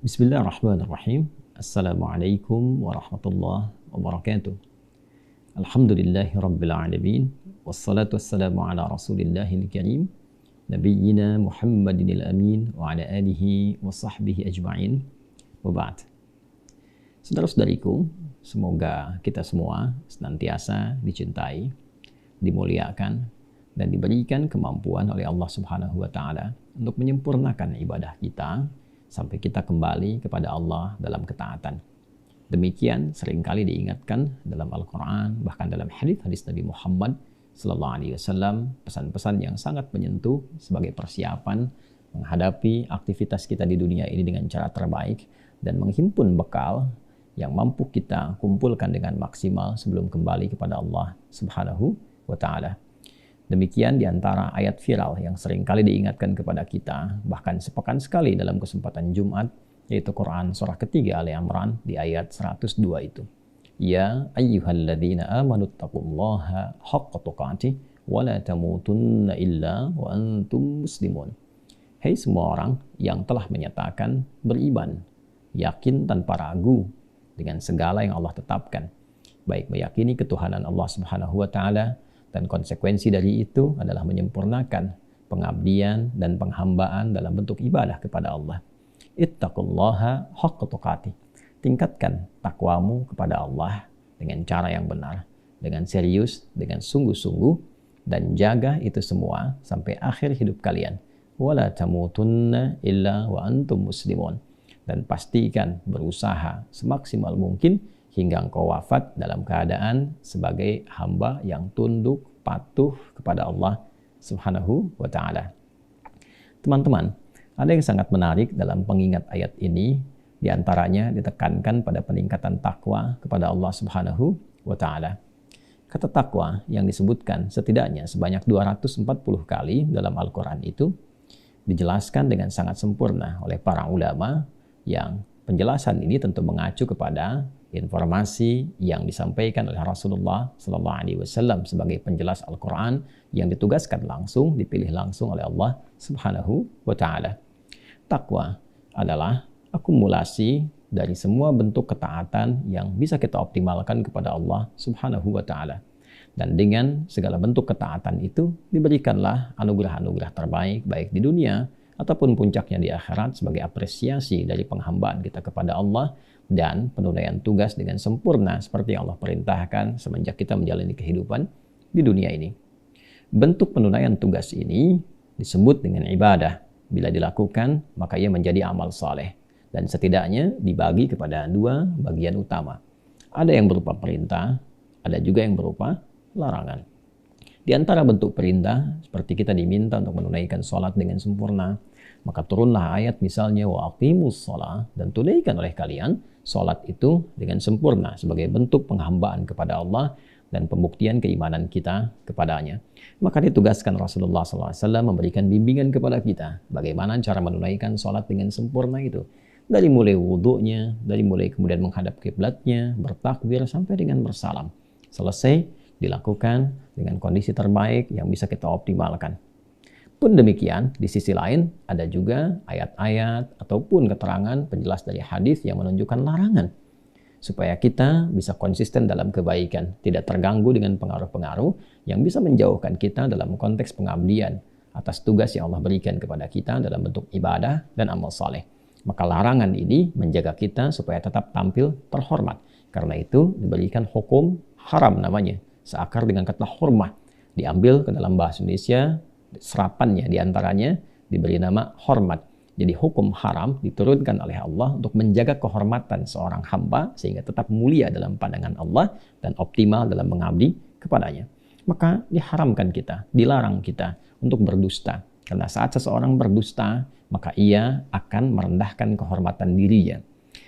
Bismillahirrahmanirrahim. Assalamualaikum warahmatullahi wabarakatuh. Alhamdulillahirabbil alamin. Wassalatu wassalamu ala Rasulillahil karim, nabiyyina Muhammadinil amin wa ala alihi wa sahbihi ajma'in. Wa ba'd. Saudara-saudariku, semoga kita semua senantiasa dicintai, dimuliakan, dan diberikan kemampuan oleh Allah Subhanahu wa taala untuk menyempurnakan ibadah kita sampai kita kembali kepada Allah dalam ketaatan. Demikian seringkali diingatkan dalam Al-Quran, bahkan dalam hadis-hadis Nabi Muhammad SAW, pesan-pesan yang sangat menyentuh sebagai persiapan menghadapi aktivitas kita di dunia ini dengan cara terbaik dan menghimpun bekal yang mampu kita kumpulkan dengan maksimal sebelum kembali kepada Allah Subhanahu wa taala. Demikian diantara ayat viral yang seringkali diingatkan kepada kita, bahkan sepekan sekali dalam kesempatan Jumat, yaitu Quran surah ketiga Ali Imran di ayat 102 itu. Ya ayyuhalladzina amanu taqullaha haqqa tuqatih wa la tamutunna illa wa antum muslimun. Hai semua orang yang telah menyatakan beriman, yakin tanpa ragu dengan segala yang Allah tetapkan, baik meyakini ketuhanan Allah Subhanahu wa taala, dan konsekuensi dari itu adalah menyempurnakan pengabdian dan penghambaan dalam bentuk ibadah kepada Allah. Ittaqullaha haqqa tuqatih. Tingkatkan takwamu kepada Allah dengan cara yang benar, dengan serius, dengan sungguh-sungguh, dan jaga itu semua sampai akhir hidup kalian. Wala tamutunna illa wa antum muslimun. Dan pastikan berusaha semaksimal mungkin hingga engkau wafat dalam keadaan sebagai hamba yang tunduk, patuh kepada Allah Subhanahu wa ta'ala. Teman-teman, ada yang sangat menarik dalam pengingat ayat ini, diantaranya ditekankan pada peningkatan takwa kepada Allah Subhanahu wa ta'ala. Kata takwa yang disebutkan setidaknya sebanyak 240 kali dalam Al-Quran itu dijelaskan dengan sangat sempurna oleh para ulama, yang penjelasan ini tentu mengacu kepada informasi yang disampaikan oleh Rasulullah SAW sebagai penjelas Al-Quran yang ditugaskan langsung, dipilih langsung oleh Allah Subhanahu wa ta'ala. Takwa adalah akumulasi dari semua bentuk ketaatan yang bisa kita optimalkan kepada Allah Subhanahu wa ta'ala. Dan dengan segala bentuk ketaatan itu diberikanlah anugerah-anugerah terbaik baik di dunia ataupun puncaknya di akhirat sebagai apresiasi dari penghambaan kita kepada Allah dan penunaian tugas dengan sempurna seperti yang Allah perintahkan semenjak kita menjalani kehidupan di dunia ini. Bentuk penunaian tugas ini disebut dengan ibadah. Bila dilakukan, maka ia menjadi amal saleh dan setidaknya dibagi kepada dua bagian utama. Ada yang berupa perintah, ada juga yang berupa larangan. Di antara bentuk perintah, seperti kita diminta untuk menunaikan sholat dengan sempurna, maka turunlah ayat misalnya wa aqimus sholat, dan tunaikan oleh kalian sholat itu dengan sempurna sebagai bentuk penghambaan kepada Allah dan pembuktian keimanan kita kepadanya. Maka ditugaskan Rasulullah SAW memberikan bimbingan kepada kita bagaimana cara menunaikan sholat dengan sempurna itu. Dari mulai wudhunya, dari mulai kemudian menghadap kiblatnya, bertakbir sampai dengan bersalam. Selesai dilakukan dengan kondisi terbaik yang bisa kita optimalkan. Pun demikian, di sisi lain ada juga ayat-ayat ataupun keterangan penjelas dari hadis yang menunjukkan larangan supaya kita bisa konsisten dalam kebaikan, tidak terganggu dengan pengaruh-pengaruh yang bisa menjauhkan kita dalam konteks pengabdian atas tugas yang Allah berikan kepada kita dalam bentuk ibadah dan amal saleh. Maka larangan ini menjaga kita supaya tetap tampil terhormat. Karena itu diberikan hukum haram namanya, seakar dengan kata hormat, diambil ke dalam bahasa Indonesia, serapannya diantaranya diberi nama hormat. Jadi hukum haram diturunkan oleh Allah untuk menjaga kehormatan seorang hamba sehingga tetap mulia dalam pandangan Allah dan optimal dalam mengabdi kepadanya. Maka diharamkan kita, dilarang kita untuk berdusta. Karena saat seseorang berdusta, maka ia akan merendahkan kehormatan dirinya.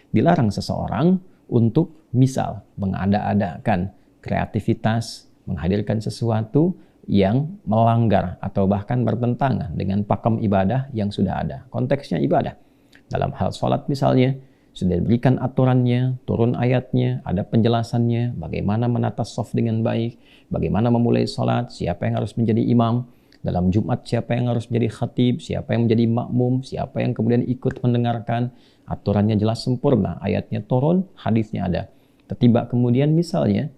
Dilarang seseorang untuk misal mengada-adakan kreativitas, menghadirkan sesuatu yang melanggar atau bahkan bertentangan dengan pakem ibadah yang sudah ada. Konteksnya ibadah. Dalam hal sholat misalnya, sudah diberikan aturannya, turun ayatnya, ada penjelasannya, bagaimana menata shaf dengan baik, bagaimana memulai sholat, siapa yang harus menjadi imam, Dalam Jumat siapa yang harus menjadi khatib, siapa yang menjadi makmum, siapa yang kemudian ikut mendengarkan. Aturannya jelas sempurna, ayatnya turun, hadisnya ada. Tiba kemudian misalnya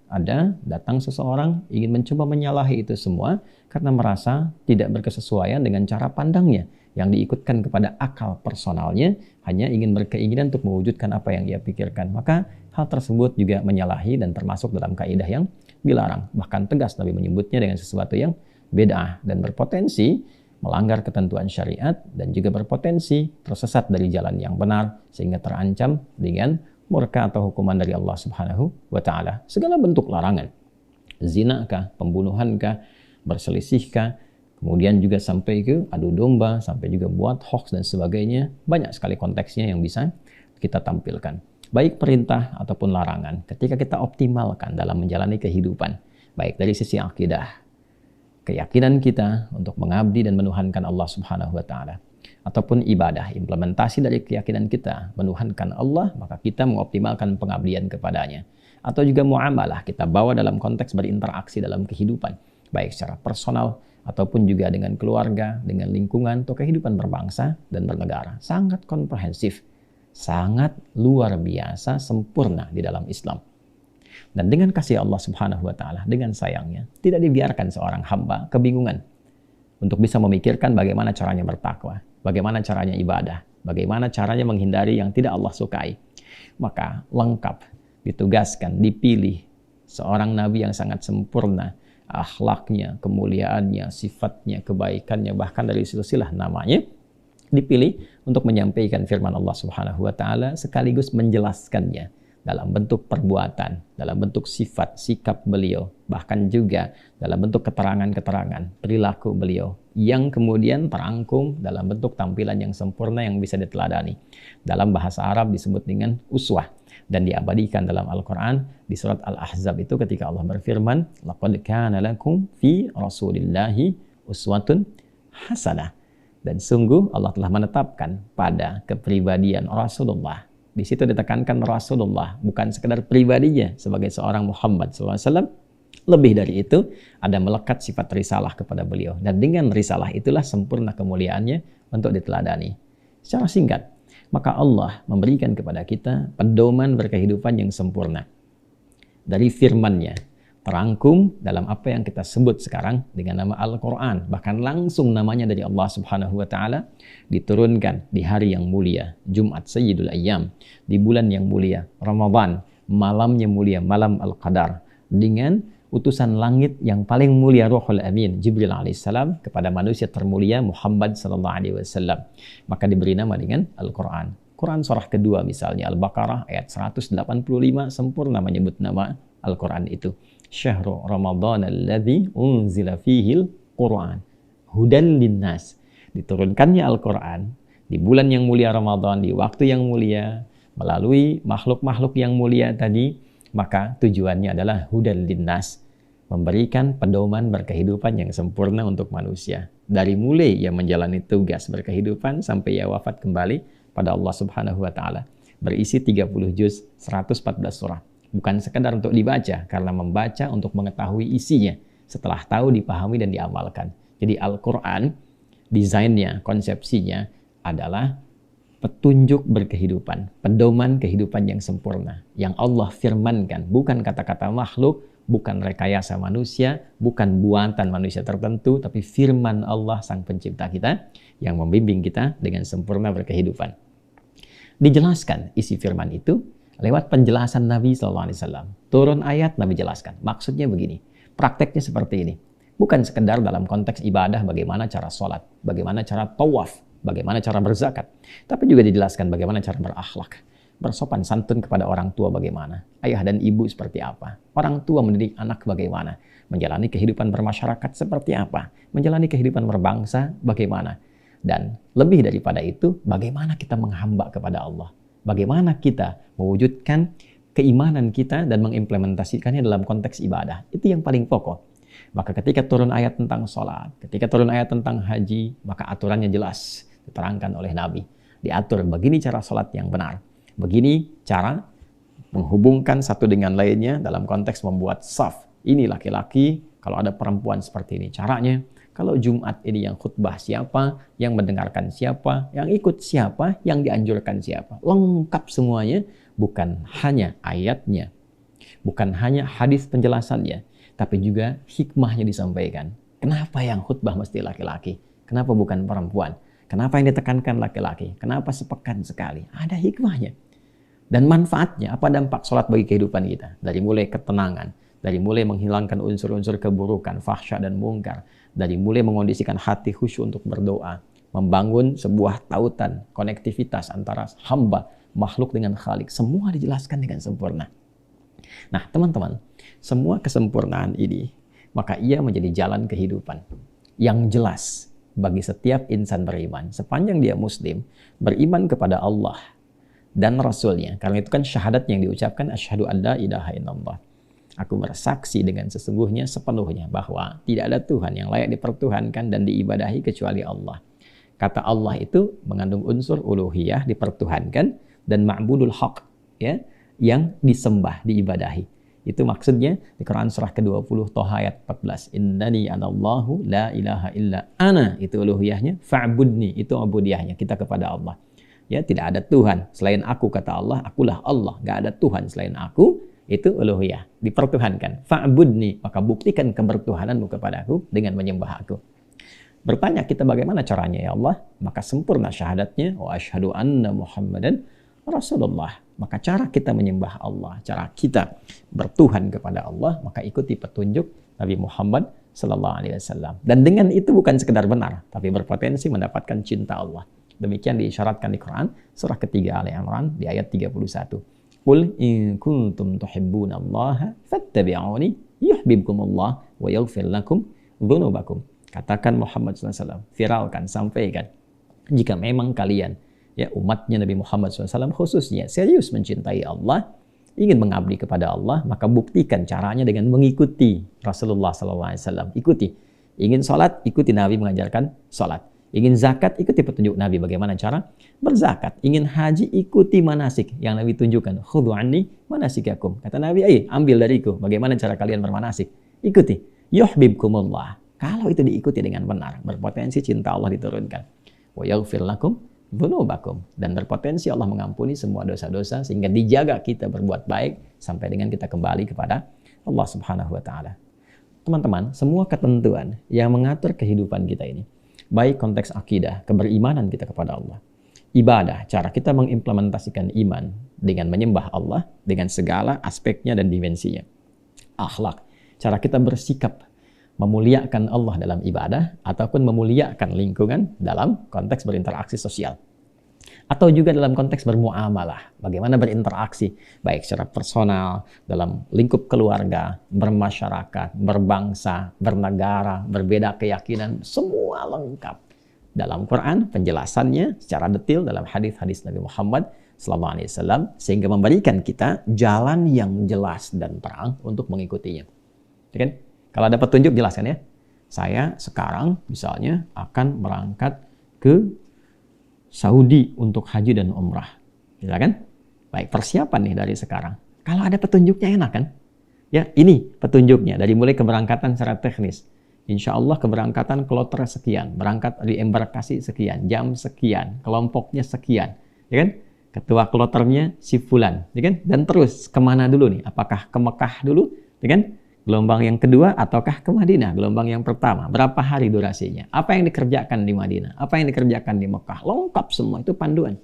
datang seseorang ingin mencoba menyalahi itu semua karena merasa tidak berkesesuaian dengan cara pandangnya yang diikutkan kepada akal personalnya, hanya ingin berkeinginan untuk mewujudkan apa yang ia pikirkan. Maka hal tersebut juga menyalahi dan termasuk dalam kaidah yang dilarang. Bahkan tegas Nabi menyebutnya dengan sesuatu yang bid'ah dan berpotensi melanggar ketentuan syariat dan juga berpotensi tersesat dari jalan yang benar sehingga terancam dengan murka atau hukuman dari Allah Subhanahu wa taala. Segala bentuk larangan, zinakah, pembunuhankah, berselisihkah, kemudian juga sampai ke adu domba, sampai juga buat hoax dan sebagainya, banyak sekali konteksnya yang bisa kita tampilkan. Baik perintah ataupun larangan, ketika kita optimalkan dalam menjalani kehidupan, baik dari sisi akidah, keyakinan kita untuk mengabdi dan menuhankan Allah Subhanahu wa taala, ataupun ibadah, implementasi dari keyakinan kita menuhankan Allah, maka kita mengoptimalkan pengabdian kepadanya. Atau juga muamalah, kita bawa dalam konteks berinteraksi dalam kehidupan, baik secara personal ataupun juga dengan keluarga, dengan lingkungan, atau kehidupan berbangsa dan bernegara. Sangat komprehensif, sangat luar biasa, sempurna di dalam Islam. Dan dengan kasih Allah Subhanahu wa taala, dengan sayangnya, tidak dibiarkan seorang hamba kebingungan untuk bisa memikirkan bagaimana caranya bertakwa, bagaimana caranya ibadah, bagaimana caranya menghindari yang tidak Allah sukai. Maka lengkap ditugaskan, dipilih seorang nabi yang sangat sempurna, akhlaknya, kemuliaannya, sifatnya, kebaikannya, bahkan dari silsilah namanya, dipilih untuk menyampaikan firman Allah Subhanahu wa taala sekaligus menjelaskannya dalam bentuk perbuatan, dalam bentuk sifat, sikap beliau, bahkan juga dalam bentuk keterangan-keterangan, perilaku beliau, yang kemudian terangkum dalam bentuk tampilan yang sempurna yang bisa diteladani. Dalam bahasa Arab disebut dengan uswah, dan diabadikan dalam Al-Quran di surat Al-Ahzab itu ketika Allah berfirman, laqad kana lakum fi rasulillahi uswatun hasanah. Dan sungguh Allah telah menetapkan pada kepribadian Rasulullah. Di situ ditekankan Rasulullah, bukan sekedar pribadinya sebagai seorang Muhammad SAW. Lebih dari itu, ada melekat sifat risalah kepada beliau. Dan dengan risalah itulah sempurna kemuliaannya untuk diteladani. Secara singkat, maka Allah memberikan kepada kita pedoman berkehidupan yang sempurna. Dari firman-Nya, terangkum dalam apa yang kita sebut sekarang dengan nama Al-Quran. Bahkan langsung namanya dari Allah Subhanahu wa ta'ala, diturunkan di hari yang mulia, Jumat Sayyidul Ayyam, di bulan yang mulia, Ramadan, malamnya mulia, malam Al-Qadar, dengan utusan langit yang paling mulia, Ruhul Amin, Jibril alaihissalam, kepada manusia termulia Muhammad sallallahu alaihi wasallam. Maka diberi nama dengan Al-Quran. Quran surah kedua misalnya, Al-Baqarah ayat 185, sempurna menyebut nama Al-Quran itu. Syahrul Ramadan alladzi unzila fihil Quran hudan linnas. Diturunkannya Al-Quran di bulan yang mulia Ramadan, di waktu yang mulia, melalui makhluk-makhluk yang mulia tadi, maka tujuannya adalah hudan linnas, memberikan pedoman berkehidupan yang sempurna untuk manusia. Dari mulai ia menjalani tugas berkehidupan sampai ia wafat kembali pada Allah Subhanahu wa taala. Berisi 30 juz, 114 surah. Bukan sekedar untuk dibaca, karena membaca untuk mengetahui isinya, setelah tahu, dipahami, dan diamalkan. Jadi Al-Quran, desainnya, konsepsinya adalah petunjuk berkehidupan, pedoman kehidupan yang sempurna, yang Allah firmankan, bukan kata-kata makhluk, bukan rekayasa manusia, bukan buatan manusia tertentu, tapi firman Allah Sang Pencipta kita, yang membimbing kita dengan sempurna berkehidupan. Dijelaskan isi firman itu lewat penjelasan Nabi SAW. Turun ayat, Nabi jelaskan. Maksudnya begini, prakteknya seperti ini. Bukan sekedar dalam konteks ibadah, bagaimana cara sholat, bagaimana cara tawaf, bagaimana cara berzakat. Tapi juga dijelaskan bagaimana cara berakhlak, bersopan santun kepada orang tua bagaimana, ayah dan ibu seperti apa, orang tua mendidik anak bagaimana, menjalani kehidupan bermasyarakat seperti apa, menjalani kehidupan berbangsa bagaimana. Dan lebih daripada itu, bagaimana kita menghamba kepada Allah. Bagaimana kita mewujudkan keimanan kita dan mengimplementasikannya dalam konteks ibadah. Itu yang paling pokok. Maka ketika turun ayat tentang sholat, ketika turun ayat tentang haji, maka aturannya jelas diterangkan oleh Nabi. Diatur begini cara sholat yang benar. Begini cara menghubungkan satu dengan lainnya dalam konteks membuat saf. Ini laki-laki, kalau ada perempuan seperti ini caranya. Kalau Jumat ini yang khutbah siapa, yang mendengarkan siapa, yang ikut siapa, yang dianjurkan siapa. Lengkap semuanya, bukan hanya ayatnya, bukan hanya hadis penjelasannya, tapi juga hikmahnya disampaikan. Kenapa yang khutbah mesti laki-laki? Kenapa bukan perempuan? Kenapa yang ditekankan laki-laki? Kenapa sepekan sekali? Ada hikmahnya. Dan manfaatnya, apa dampak sholat bagi kehidupan kita? Dari mulai ketenangan, dari mulai menghilangkan unsur-unsur keburukan, fahsya dan mungkar, dari mulai mengondisikan hati khusyuk untuk berdoa, membangun sebuah tautan, konektivitas antara hamba, makhluk dengan Khalik, semua dijelaskan dengan sempurna. Nah, teman-teman, semua kesempurnaan ini, maka ia menjadi jalan kehidupan yang jelas bagi setiap insan beriman. Sepanjang dia muslim, beriman kepada Allah dan Rasulnya. Karena itu kan syahadat yang diucapkan, asyhadu an la ilaha illallah. Aku bersaksi dengan sesungguhnya sepenuhnya bahwa tidak ada Tuhan yang layak dipertuhankan dan diibadahi kecuali Allah. Kata Allah itu mengandung unsur uluhiyah, dipertuhankan, dan ma'budul haq, ya, yang disembah, diibadahi. Itu maksudnya di Quran surah ke-20 Toha ayat 14. Innani anallahu la ilaha illa ana, itu uluhiyahnya. Fa'budni, itu ubudiyahnya kita kepada Allah. Ya, tidak ada Tuhan selain aku, kata Allah, akulah Allah. Gak ada Tuhan selain aku, itu uluhiyah, dipertuhankan. Fa'budni, maka buktikan kebertuhananmu kepada aku dengan menyembah aku. Bertanya kita bagaimana caranya ya Allah? Maka sempurna syahadatnya, wa asyhadu anna Muhammadan Rasulullah. Maka cara kita menyembah Allah, cara kita bertuhan kepada Allah, maka ikuti petunjuk Nabi Muhammad SAW. Dan dengan itu bukan sekedar benar, tapi berpotensi mendapatkan cinta Allah. Demikian diisyaratkan di Quran surah ketiga Ali Imran di ayat 31. Qul in kuntum tuhibbunallaha fattabi'uni yuhibbukumullah wa yaghfir lakum dzunubakum. Katakan Muhammad SAW, viralkan, sampaikan. Jika memang kalian, ya umatnya Nabi Muhammad SAW khususnya, serius mencintai Allah, ingin mengabdi kepada Allah, maka buktikan caranya dengan mengikuti Rasulullah SAW. Ikuti. Ingin sholat, ikuti Nabi mengajarkan sholat. Ingin zakat, ikuti petunjuk Nabi bagaimana cara berzakat. Ingin haji, ikuti manasik yang Nabi tunjukkan. Khudhu anni manasikakum. Kata Nabi, ayo ambil dariku bagaimana cara kalian bermanasik. Ikuti. Yuhibbukumullah. Kalau itu diikuti dengan benar, berpotensi cinta Allah diturunkan. Wa yaghfir lakum dzunubakum. Dan berpotensi Allah mengampuni semua dosa-dosa sehingga dijaga kita berbuat baik sampai dengan kita kembali kepada Allah Subhanahu wa taala. Teman-teman, semua ketentuan yang mengatur kehidupan kita ini, baik konteks akidah, keberimanan kita kepada Allah, ibadah, cara kita mengimplementasikan iman dengan menyembah Allah dengan segala aspeknya dan dimensinya, akhlak, cara kita bersikap memuliakan Allah dalam ibadah ataupun memuliakan lingkungan dalam konteks berinteraksi sosial, atau juga dalam konteks bermuamalah, bagaimana berinteraksi baik secara personal, dalam lingkup keluarga, bermasyarakat, berbangsa, bernegara, berbeda keyakinan, semua lengkap dalam Quran, penjelasannya secara detail dalam hadis-hadis Nabi Muhammad SAW, sehingga memberikan kita jalan yang jelas dan terang untuk mengikutinya. Ya kan? Kalau ada petunjuk jelas kan ya. Saya sekarang misalnya akan berangkat ke Saudi untuk haji dan umrah. Ya kan? Baik, persiapan nih dari sekarang. Kalau ada petunjuknya enak kan? Ya, ini petunjuknya dari mulai keberangkatan secara teknis. Insya Allah keberangkatan kloter sekian, berangkat di embarkasi sekian, jam sekian, kelompoknya sekian, ya kan? Ketua kloternya si fulan, ya kan? Dan terus kemana dulu nih? Apakah ke Mekah dulu, ya kan? Gelombang yang kedua ataukah ke Madinah? Gelombang yang pertama. Berapa hari durasinya? Apa yang dikerjakan di Madinah? Apa yang dikerjakan di Mekah? Lengkap semua, itu panduan.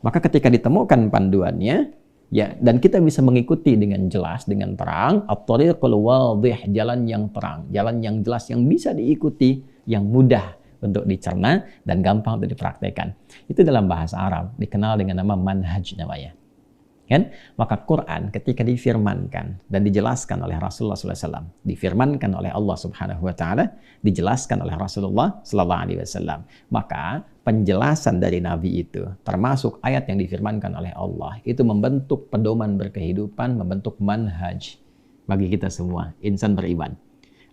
Maka ketika ditemukan panduannya, ya, dan kita bisa mengikuti dengan jelas, dengan terang, at-thariqul wadih, jalan yang terang, jalan yang jelas, yang bisa diikuti, yang mudah untuk dicerna dan gampang untuk dipraktekkan. Itu dalam bahasa Arab dikenal dengan nama manhaj namanya. Kan? Maka Quran ketika difirmankan dan dijelaskan oleh Rasulullah SAW, difirmankan oleh Allah Subhanahu Wa Taala, dijelaskan oleh Rasulullah SAW, maka penjelasan dari Nabi itu, termasuk ayat yang difirmankan oleh Allah, itu membentuk pedoman berkehidupan, membentuk manhaj bagi kita semua, insan beriman.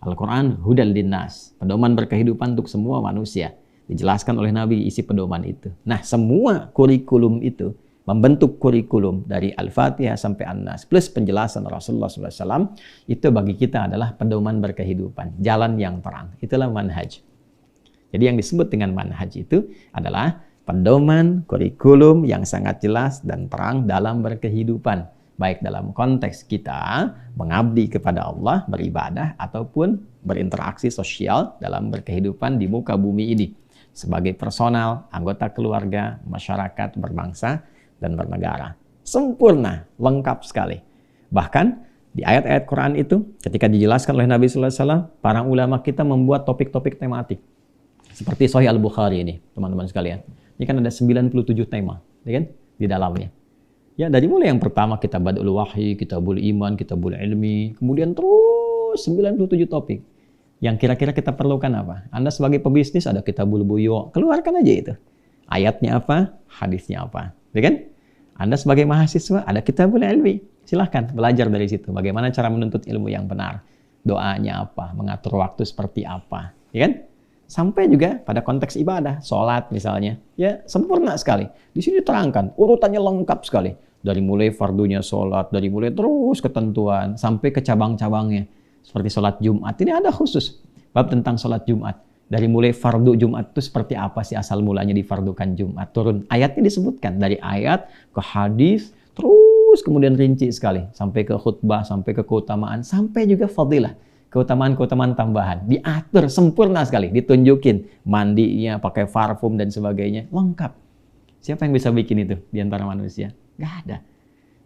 Al-Quran hudal linnas, pedoman berkehidupan untuk semua manusia. Dijelaskan oleh Nabi isi pedoman itu. Nah, semua kurikulum itu membentuk kurikulum dari Al-Fatihah sampai An-Nas plus penjelasan Rasulullah SAW, itu bagi kita adalah pedoman berkehidupan, jalan yang terang. Itulah manhaj. Jadi yang disebut dengan manhaj itu adalah pedoman kurikulum yang sangat jelas dan terang dalam berkehidupan. Baik dalam konteks kita mengabdi kepada Allah, beribadah, ataupun berinteraksi sosial dalam berkehidupan di muka bumi ini. Sebagai personal, anggota keluarga, masyarakat, berbangsa, dan bernegara. Sempurna, lengkap sekali. Bahkan di ayat-ayat Quran itu, ketika dijelaskan oleh Nabi Sallallahu Alaihi Wasallam, para ulama kita membuat topik-topik tematik. Seperti Sahih Al-Bukhari ini, teman-teman sekalian. Ini kan ada 97 tema, ya kan, di dalamnya. Ya, dari mulai yang pertama kita Badul Wahyi, Kitabul Iman, Kitabul Ilmi, kemudian terus 97 topik. Yang kira-kira kita perlukan apa? Anda sebagai pebisnis ada Kitabul Buyu, keluarkan aja itu. Ayatnya apa, hadisnya apa, ya kan? Anda sebagai mahasiswa ada Kitabul Ilmi, silahkan belajar dari situ. Bagaimana cara menuntut ilmu yang benar, doanya apa, mengatur waktu seperti apa, ya kan? Sampai juga pada konteks ibadah, sholat misalnya, ya sempurna sekali. Di sini diterangkan, urutannya lengkap sekali. Dari mulai fardunya sholat, dari mulai terus ketentuan, sampai ke cabang-cabangnya. Seperti sholat Jumat, ini ada khusus bab tentang sholat Jumat. Dari mulai fardu Jumat itu seperti apa sih asal mulanya difardukan Jumat. Turun ayatnya disebutkan, dari ayat ke hadis, terus kemudian rinci sekali. Sampai ke khutbah, sampai ke keutamaan, sampai juga fadilah. Keutamaan-keutamaan tambahan. Diatur sempurna sekali. Ditunjukin mandinya, pakai parfum dan sebagainya. Lengkap. Siapa yang bisa bikin itu di antara manusia? Nggak ada.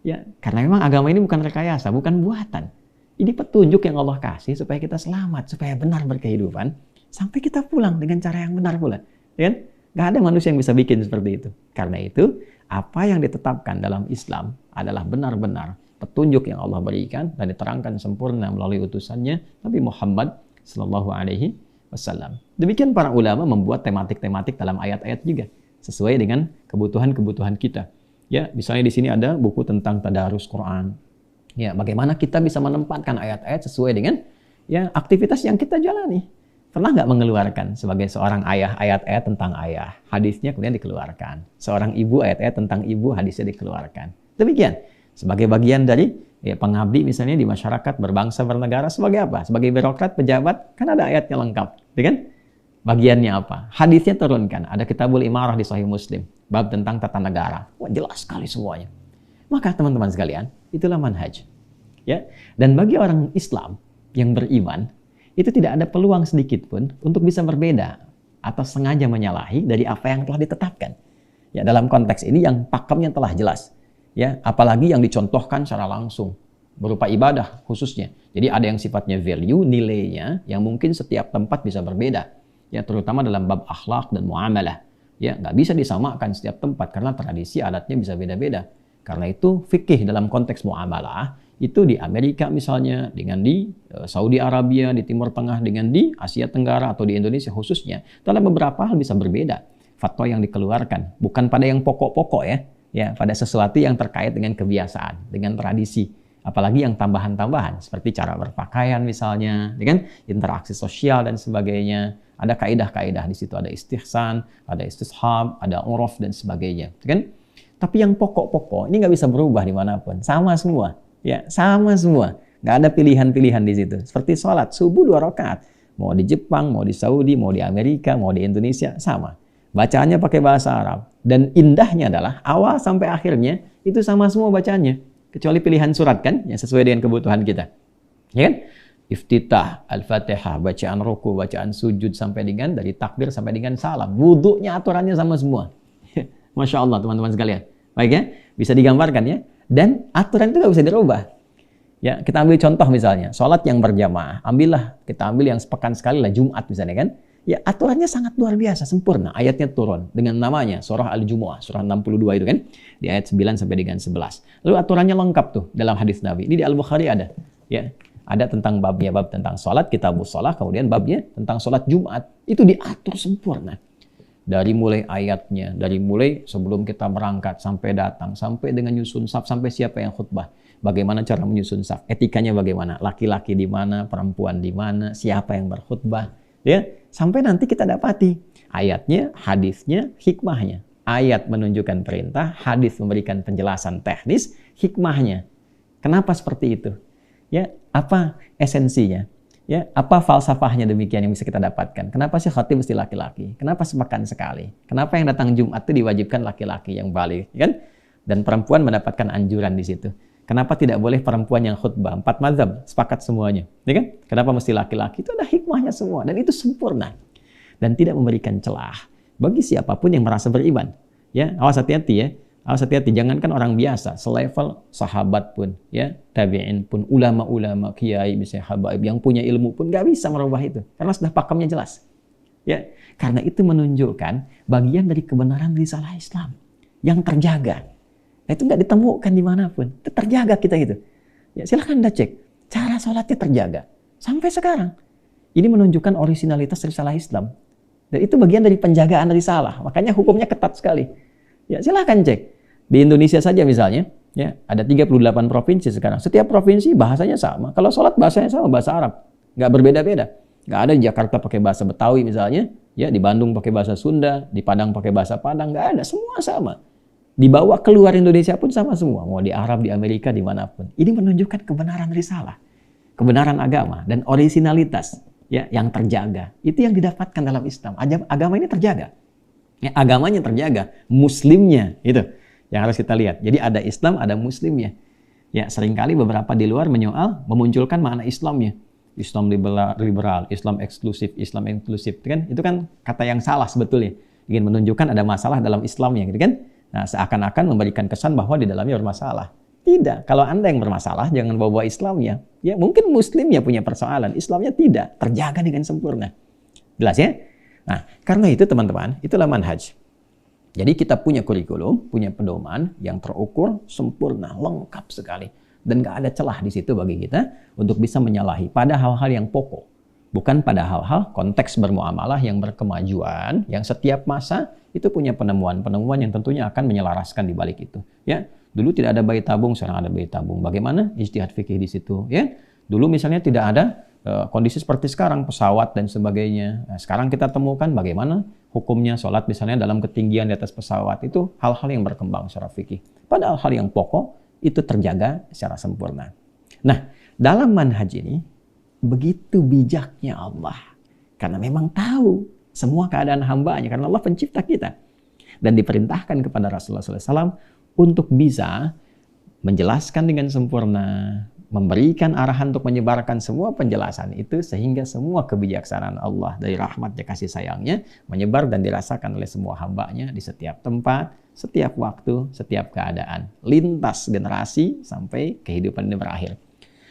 Ya, karena memang agama ini bukan rekayasa, bukan buatan. Ini petunjuk yang Allah kasih supaya kita selamat, supaya benar berkehidupan. Sampai kita pulang dengan cara yang benar pula. Ya kan? Nggak ada manusia yang bisa bikin seperti itu. Karena itu, apa yang ditetapkan dalam Islam adalah benar-benar petunjuk yang Allah berikan dan diterangkan sempurna melalui utusannya Nabi Muhammad Sallallahu Alaihi Wasallam. Demikian para ulama membuat tematik-tematik dalam ayat-ayat juga sesuai dengan kebutuhan-kebutuhan kita. Ya, misalnya di sini ada buku tentang tadarus Quran. Ya, bagaimana kita bisa menempatkan ayat-ayat sesuai dengan ya aktivitas yang kita jalani. Pernah nggak mengeluarkan sebagai seorang ayah ayat-ayat tentang ayah, hadisnya kemudian dikeluarkan. Seorang ibu ayat-ayat tentang ibu, hadisnya dikeluarkan. Demikian. Sebagai bagian dari ya, pengabdi misalnya di masyarakat, berbangsa, bernegara, sebagai apa? Sebagai birokrat, pejabat, kan ada ayatnya lengkap. Ya kan? Bagiannya apa? Hadisnya turunkan. Ada Kitabul Imarah di Sahih Muslim. Bab tentang tata negara. Wah, jelas sekali semuanya. Maka teman-teman sekalian, itulah manhaj. Ya. Dan bagi orang Islam yang beriman, itu tidak ada peluang sedikit pun untuk bisa berbeda atau sengaja menyalahi dari apa yang telah ditetapkan. Ya, dalam konteks ini yang pakemnya telah jelas. Ya, apalagi yang dicontohkan secara langsung berupa ibadah khususnya. Jadi ada yang sifatnya value, nilainya yang mungkin setiap tempat bisa berbeda. Ya, terutama dalam bab akhlak dan muamalah. Ya, nggak bisa disamakan setiap tempat karena tradisi adatnya bisa beda-beda. Karena itu fikih dalam konteks muamalah itu di Amerika misalnya dengan di Saudi Arabia, di Timur Tengah dengan di Asia Tenggara atau di Indonesia khususnya dalam beberapa hal bisa berbeda. Fatwa yang dikeluarkan bukan pada yang pokok-pokok ya. Ya, pada sesuatu yang terkait dengan kebiasaan, dengan tradisi, apalagi yang tambahan-tambahan seperti cara berpakaian misalnya, dengan interaksi sosial dan sebagainya. Ada kaidah-kaidah di situ, ada istihsan, ada istishab, ada uruf dan sebagainya, kan? Tapi yang pokok-pokok ini nggak bisa berubah dimanapun, sama semua, ya, sama semua, nggak ada pilihan-pilihan di situ. Seperti sholat subuh 2 rakaat, mau di Jepang, mau di Saudi, mau di Amerika, mau di Indonesia, sama. Bacaannya pakai bahasa Arab. Dan indahnya adalah awal sampai akhirnya itu sama semua bacaannya. Kecuali pilihan surat kan, yang sesuai dengan kebutuhan kita. Ya kan? Iftitah, Al-Fatihah, bacaan ruku, bacaan sujud sampai dengan dari takbir sampai dengan salam. Wudhunya aturannya sama semua. Masya Allah teman-teman sekalian. Baik ya, bisa digambarkan ya. Dan aturan itu nggak bisa dirubah. Ya, kita ambil contoh misalnya, sholat yang berjamaah. Kita ambil yang sepekan sekali lah Jumat misalnya kan. Ya, aturannya sangat luar biasa, sempurna. Ayatnya turun dengan namanya, surah Al-Jumu'ah, surah 62 itu kan. Di ayat 9 sampai dengan 11. Lalu aturannya lengkap tuh dalam hadis Nabi. Ini di Al-Bukhari ada. Ya, ada tentang babnya, bab tentang sholat, kitabus sholat, kemudian babnya tentang sholat Jumat. Itu diatur sempurna. Dari mulai ayatnya, dari mulai sebelum kita berangkat, sampai datang, sampai dengan nyusun saf, sampai siapa yang khutbah. Bagaimana cara menyusun saf, etikanya bagaimana, laki-laki di mana, perempuan di mana, siapa yang berkhutbah. Ya, sampai nanti kita dapati ayatnya, hadisnya, hikmahnya. Ayat menunjukkan perintah, hadis memberikan penjelasan teknis, hikmahnya. Kenapa seperti itu? Ya, apa esensinya? Ya, apa falsafahnya demikian yang bisa kita dapatkan? Kenapa sih khatib mesti laki-laki? Kenapa sepekan sekali? Kenapa yang datang Jumat itu diwajibkan laki-laki yang baligh, kan? Dan perempuan mendapatkan anjuran di situ. Kenapa tidak boleh perempuan yang khutbah? 4 mazhab sepakat semuanya, ya kan? Kenapa mesti laki-laki? Itu ada hikmahnya semua dan itu sempurna dan tidak memberikan celah bagi siapapun yang merasa beriman. Ya, awas hati-hati ya. Awas hati-hati, jangankan orang biasa, selevel sahabat pun, ya, tabi'in pun, ulama-ulama, kiai, misalnya habaib yang punya ilmu pun nggak bisa merubah itu, karena sudah pakemnya jelas. Ya, karena itu menunjukkan bagian dari kebenaran risalah Islam yang terjaga. Nah, itu nggak ditemukan dimanapun, itu terjaga kita gitu. Ya, silahkan Anda cek, cara sholatnya terjaga sampai sekarang. Ini menunjukkan originalitas risalah Islam, dan itu bagian dari penjagaan risalah. Makanya hukumnya ketat sekali. Ya, silahkan cek. Di Indonesia saja misalnya, ya, ada 38 provinsi sekarang. Setiap provinsi bahasanya sama. Kalau sholat bahasanya sama, bahasa Arab. Nggak berbeda-beda. Nggak ada di Jakarta pakai bahasa Betawi misalnya, ya, di Bandung pakai bahasa Sunda, di Padang pakai bahasa Padang, nggak ada. Semua sama. Dibawa keluar Indonesia pun sama semua. Mau di Arab, di Amerika, dimanapun. Ini menunjukkan kebenaran risalah, kebenaran agama, dan originalitas, ya, yang terjaga. Itu yang didapatkan dalam Islam. Agama ini terjaga. Ya, agamanya terjaga, muslimnya itu yang harus kita lihat. Jadi ada Islam, ada muslimnya. Ya, seringkali beberapa di luar memunculkan makna Islamnya. Islam liberal, Islam eksklusif, Islam inklusif, kan? Itu kan kata yang salah sebetulnya. Ingin menunjukkan ada masalah dalam Islamnya, gitu kan? Nah, seakan-akan memberikan kesan bahwa di dalamnya bermasalah. Tidak. Kalau Anda yang bermasalah, jangan bawa Islamnya. Ya, mungkin muslimnya punya persoalan, Islamnya tidak. Terjaga dengan sempurna. Jelas ya? Nah, karena itu teman-teman, itulah manhaj. Jadi kita punya kurikulum, punya pedoman yang terukur, sempurna, lengkap sekali. Dan nggak ada celah di situ bagi kita untuk bisa menyalahi pada hal-hal yang pokok. Bukan pada hal-hal konteks bermuamalah yang berkemajuan, yang setiap masa itu punya penemuan-penemuan yang tentunya akan menyelaraskan di balik itu. Ya, dulu tidak ada bayi tabung, sekarang ada bayi tabung. Bagaimana ijtihad fikih di situ? Ya, dulu misalnya tidak ada kondisi seperti sekarang, pesawat dan sebagainya. Nah, sekarang kita temukan bagaimana hukumnya sholat misalnya dalam ketinggian di atas pesawat. Itu hal-hal yang berkembang secara fikih. Padahal hal yang pokok itu terjaga secara sempurna. Nah, dalam manhaj ini begitu bijaknya Allah. Karena memang tahu semua keadaan hambanya. Karena Allah pencipta kita. Dan diperintahkan kepada Rasulullah SAW untuk bisa menjelaskan dengan sempurna, memberikan arahan untuk menyebarkan semua penjelasan itu sehingga semua kebijaksanaan Allah dari rahmatnya, kasih sayangnya menyebar dan dirasakan oleh semua hambanya di setiap tempat, setiap waktu, setiap keadaan, lintas generasi sampai kehidupan ini berakhir.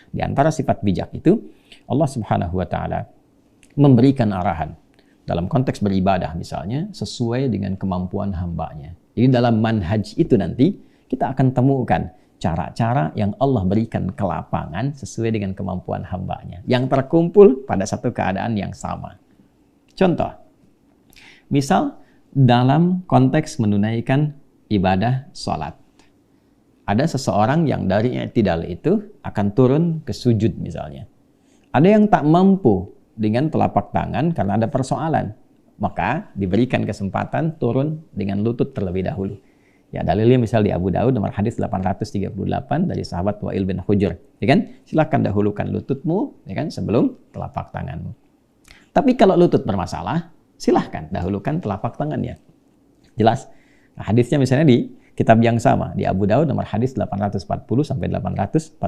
Di antara sifat bijak itu Allah Subhanahu wa taala memberikan arahan dalam konteks beribadah misalnya sesuai dengan kemampuan hambanya. Jadi dalam manhaj itu nanti kita akan temukan cara-cara yang Allah berikan ke lapangan sesuai dengan kemampuan hambanya. Yang terkumpul pada satu keadaan yang sama. Contoh, misal dalam konteks menunaikan ibadah sholat. Ada seseorang yang dari i'tidal itu akan turun ke sujud misalnya. Ada yang tak mampu dengan telapak tangan karena ada persoalan. Maka diberikan kesempatan turun dengan lutut terlebih dahulu. Ya, dalilnya misal di Abu Daud nomor hadis 838 dari sahabat Wa'il bin Hujr, ya kan? Silakan dahulukan lututmu, ya kan, sebelum telapak tanganmu. Tapi kalau lutut bermasalah, silahkan dahulukan telapak tangannya. Jelas? Nah, hadisnya misalnya di kitab yang sama di Abu Daud nomor hadis 840 sampai 841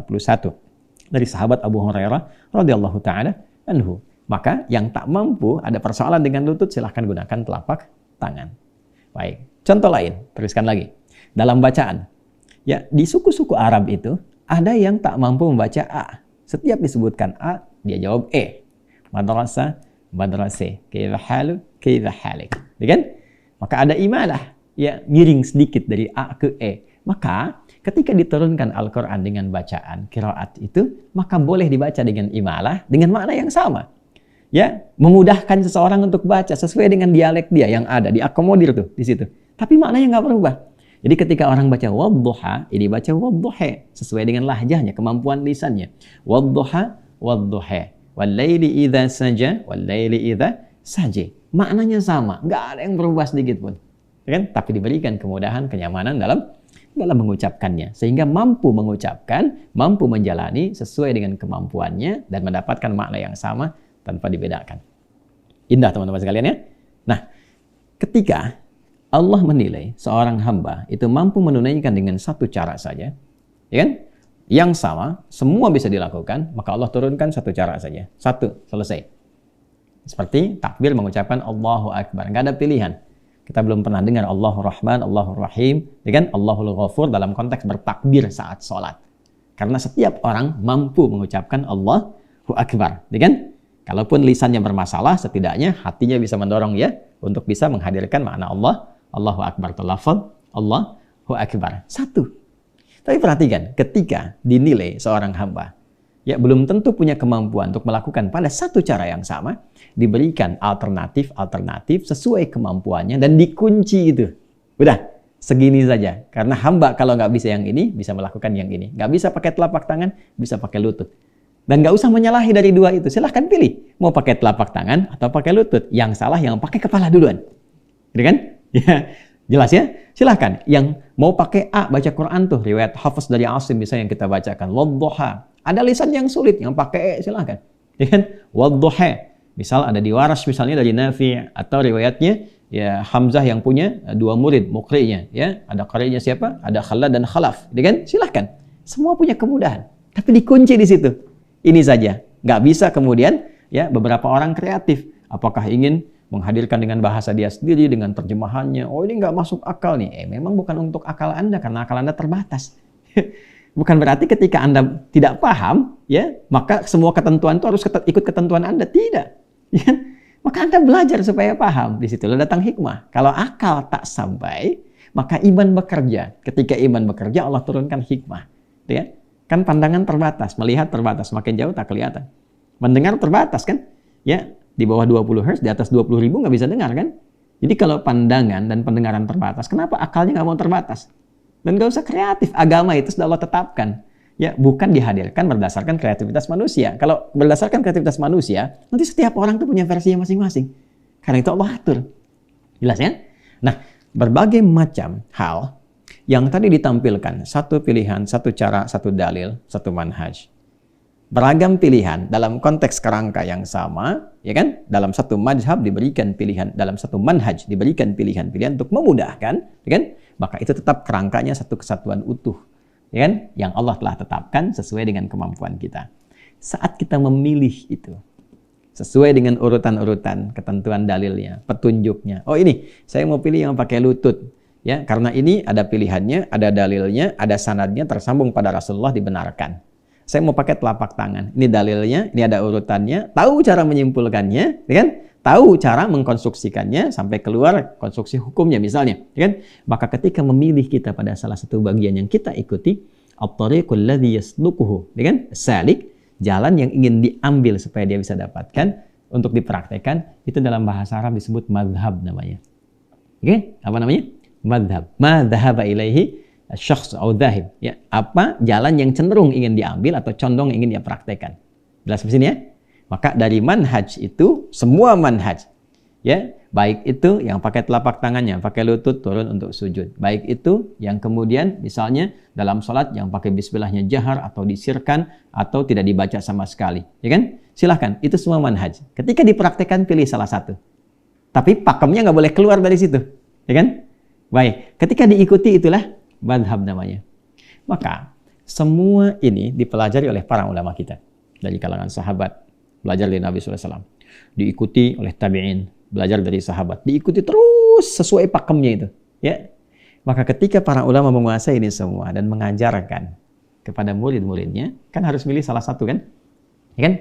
dari sahabat Abu Hurairah radhiyallahu taala anhu. Maka yang tak mampu ada persoalan dengan lutut silahkan gunakan telapak tangan. Baik. Contoh lain, teruskan lagi. Dalam bacaan, ya di suku-suku Arab itu ada yang tak mampu membaca A. Setiap disebutkan A, dia jawab E. Madrasah, madrasah, kaifa halu, kaifa halik. Ya kan? Maka ada imalah, ya miring sedikit dari A ke E. Maka ketika diturunkan Al-Quran dengan bacaan qiraat itu, maka boleh dibaca dengan imalah dengan makna yang sama. Ya, memudahkan seseorang untuk baca sesuai dengan dialek dia yang ada, diakomodir tuh di situ. Tapi maknanya nggak berubah. Jadi ketika orang baca wadduha, ini baca wadduha sesuai dengan lahjahnya, kemampuan lisannya. Wadduha, wadduha. Wal-laili idza saja, wal-laili idza saji. Maknanya sama, nggak ada yang berubah sedikit pun. Kan? Tapi diberikan kemudahan, kenyamanan dalam dalam mengucapkannya. Sehingga mampu mengucapkan, mampu menjalani sesuai dengan kemampuannya dan mendapatkan makna yang sama tanpa dibedakan. Indah teman-teman sekalian ya. Nah, ketika Allah menilai seorang hamba itu mampu menunaikan dengan satu cara saja, ya kan? Yang sama, semua bisa dilakukan, maka Allah turunkan satu cara saja. Satu, selesai. Seperti takbir mengucapkan Allahu Akbar. Nggak ada pilihan. Kita belum pernah dengar Allahur Rahman, Allahur Rahim, ya kan? Allahul Ghafur dalam konteks bertakbir saat sholat. Karena setiap orang mampu mengucapkan Allahu Akbar, ya kan? Kalaupun lisannya bermasalah, setidaknya hatinya bisa mendorong ya untuk bisa menghadirkan makna Allah, Allahu Akbar, lafaz Allahu Akbar. Satu. Tapi perhatikan, ketika dinilai seorang hamba, ya belum tentu punya kemampuan untuk melakukan pada satu cara yang sama, diberikan alternatif sesuai kemampuannya dan dikunci itu. Udah, segini saja. Karena hamba kalau nggak bisa yang ini, bisa melakukan yang ini. Nggak bisa pakai telapak tangan, bisa pakai lutut. Dan nggak usah menyalahi dari dua itu. Silahkan pilih, mau pakai telapak tangan atau pakai lutut. Yang salah yang pakai kepala duluan. Gitu kan? Ya. Jelas ya? Silahkan. Yang mau pakai A, baca Quran tuh. Riwayat Hafiz dari Asim misalnya yang kita bacakan. Wadduha. Ada lisan yang sulit. Yang pakai E, silahkan. Ya kan? Wadduha. Misal ada di Waras misalnya dari Nafi'. Atau riwayatnya ya Hamzah yang punya dua murid, mukri'nya. Ya. Ada qari'nya siapa? Ada Khalad dan Khalaf. Ya kan? Silahkan. Semua punya kemudahan. Tapi dikunci di situ. Ini saja. Nggak bisa kemudian ya beberapa orang kreatif. Apakah ingin menghadirkan dengan bahasa dia sendiri, dengan terjemahannya. Oh ini nggak masuk akal nih. Memang bukan untuk akal Anda, karena akal Anda terbatas. Bukan berarti ketika Anda tidak paham, ya maka semua ketentuan itu harus ikut ketentuan Anda. Tidak. Ya? Maka Anda belajar supaya paham. Di situ datang hikmah. Kalau akal tak sampai, maka iman bekerja. Ketika iman bekerja, Allah turunkan hikmah. Ya? Kan pandangan terbatas, melihat terbatas. Makin jauh tak kelihatan. Mendengar terbatas kan? Ya. Di bawah 20 Hz, di atas 20.000 nggak bisa dengar kan? Jadi kalau pandangan dan pendengaran terbatas, kenapa akalnya nggak mau terbatas? Dan nggak usah kreatif. Agama itu sudah Allah tetapkan. Ya, bukan dihadirkan berdasarkan kreativitas manusia. Kalau berdasarkan kreativitas manusia, nanti setiap orang tuh punya versinya masing-masing. Karena itu Allah atur. Jelas ya? Nah, berbagai macam hal yang tadi ditampilkan, satu pilihan, satu cara, satu dalil, satu manhaj. Beragam pilihan dalam konteks kerangka yang sama, ya kan? Dalam satu mazhab diberikan pilihan, dalam satu manhaj diberikan pilihan-pilihan untuk memudahkan, ya kan? Maka itu tetap kerangkanya satu kesatuan utuh, ya kan? Yang Allah telah tetapkan sesuai dengan kemampuan kita. Saat kita memilih itu, sesuai dengan urutan-urutan, ketentuan dalilnya, petunjuknya. Oh ini, saya mau pilih yang pakai lutut, ya? Karena ini ada pilihannya, ada dalilnya, ada sanadnya tersambung pada Rasulullah dibenarkan. Saya mau pakai telapak tangan. Ini dalilnya, ini ada urutannya, tahu cara menyimpulkannya, ya kan? Tahu cara mengkonstruksikannya sampai keluar konstruksi hukumnya misalnya, ya kan? Maka ketika memilih kita pada salah satu bagian yang kita ikuti, at-tariqul ladzi yasluquhu, ya kan? Salik, jalan yang ingin diambil supaya dia bisa dapatkan untuk dipraktekkan, itu dalam bahasa Arab disebut madhab namanya. Oke, apa namanya? Madhab. Ma dhahaba ilaihi syakhs atau dhahib, ya, apa jalan yang cenderung ingin diambil atau condong ingin dia praktekkan. Jelas di sini ya? Maka dari manhaj itu, semua manhaj, ya, baik itu yang pakai telapak tangannya, pakai lutut turun untuk sujud. Baik itu yang kemudian misalnya dalam sholat yang pakai bismillahnya jahar atau disirkan atau tidak dibaca sama sekali, ya kan? Silahkan, itu semua manhaj. Ketika dipraktekkan pilih salah satu. Tapi pakemnya nggak boleh keluar dari situ, ya kan? Baik, ketika diikuti itulah madhab namanya. Maka semua ini dipelajari oleh para ulama kita dari kalangan sahabat, belajar dari Nabi SAW, diikuti oleh tabi'in, belajar dari sahabat, diikuti terus sesuai pakemnya itu. Ya, maka ketika para ulama menguasai ini semua dan mengajarkan kepada murid-muridnya, kan harus milih salah satu kan? Ya kan?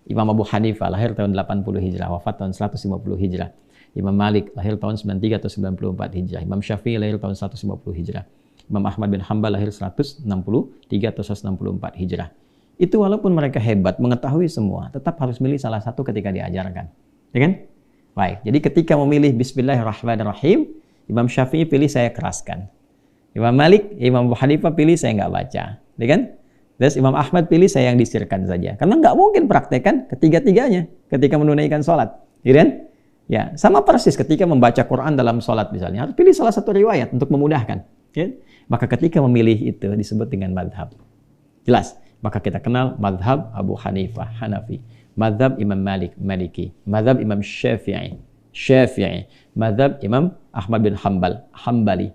Imam Abu Hanifah lahir tahun 80 Hijrah, wafat tahun 150 Hijrah. Imam Malik lahir tahun 93 atau 94 Hijrah. Imam Syafi'i lahir tahun 150 Hijrah. Imam Ahmad bin Hanbal lahir 163 atau 164 Hijrah. Itu walaupun mereka hebat, mengetahui semua, tetap harus milih salah satu ketika diajarkan. Ya kan? Baik, jadi ketika memilih Bismillahirrahmanirrahim, Imam Syafi'i pilih saya keraskan. Imam Malik, Imam Abu Hanifah pilih saya nggak baca. Ya kan? Terus Imam Ahmad pilih saya yang disirkan saja. Karena nggak mungkin praktekkan ketiga-tiganya ketika menunaikan sholat. Ya kan? Ya, sama persis ketika membaca Quran dalam sholat misalnya. Harus pilih salah satu riwayat untuk memudahkan. Ya? Maka ketika memilih itu disebut dengan madhab. Jelas. Maka kita kenal madhab Abu Hanifah, Hanafi. Madhab Imam Malik, Maliki. Madhab Imam Syafi'i, Syafi'i. Madhab Imam Ahmad bin Hanbal, Hambali.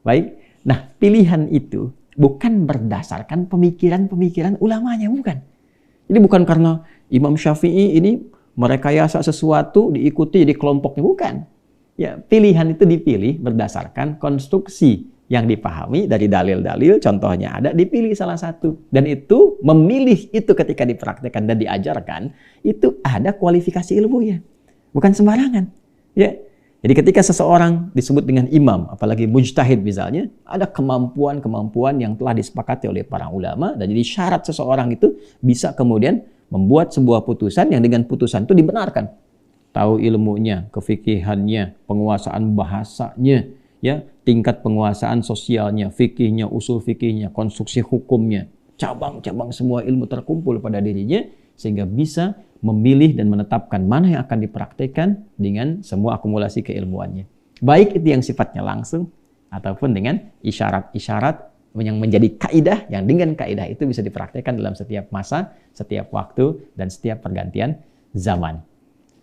Baik. Nah, pilihan itu bukan berdasarkan pemikiran-pemikiran ulamanya, bukan. Jadi bukan karena Imam Syafi'i ini merekayasa sesuatu diikuti di kelompoknya, bukan. Ya, pilihan itu dipilih berdasarkan konstruksi yang dipahami dari dalil-dalil, contohnya ada, dipilih salah satu. Dan itu, memilih itu ketika dipraktekkan dan diajarkan, itu ada kualifikasi ilmunya. Bukan sembarangan. Ya. Jadi ketika seseorang disebut dengan imam, apalagi mujtahid misalnya, ada kemampuan-kemampuan yang telah disepakati oleh para ulama, dan jadi syarat seseorang itu bisa kemudian membuat sebuah putusan yang dengan putusan itu dibenarkan. Tahu ilmunya, kefikihannya, penguasaan bahasanya, ya, tingkat penguasaan sosialnya, fikihnya, usul fikihnya, konstruksi hukumnya, cabang-cabang semua ilmu terkumpul pada dirinya, sehingga bisa memilih dan menetapkan mana yang akan dipraktekkan dengan semua akumulasi keilmuannya. Baik itu yang sifatnya langsung, ataupun dengan isyarat-isyarat yang menjadi kaidah, yang dengan kaidah itu bisa dipraktekkan dalam setiap masa, setiap waktu, dan setiap pergantian zaman.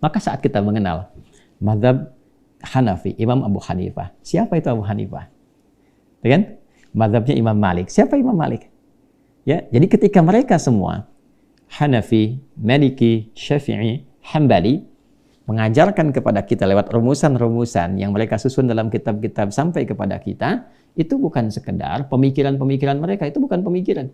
Maka saat kita mengenal mazhab Hanafi, Imam Abu Hanifah. Siapa itu Abu Hanifah? Kan? Mazhabnya Imam Malik. Siapa Imam Malik? Ya, jadi ketika mereka semua Hanafi, Maliki, Syafi'i, Hambali mengajarkan kepada kita lewat rumusan-rumusan yang mereka susun dalam kitab-kitab sampai kepada kita, itu bukan sekedar pemikiran-pemikiran mereka, itu bukan pemikiran.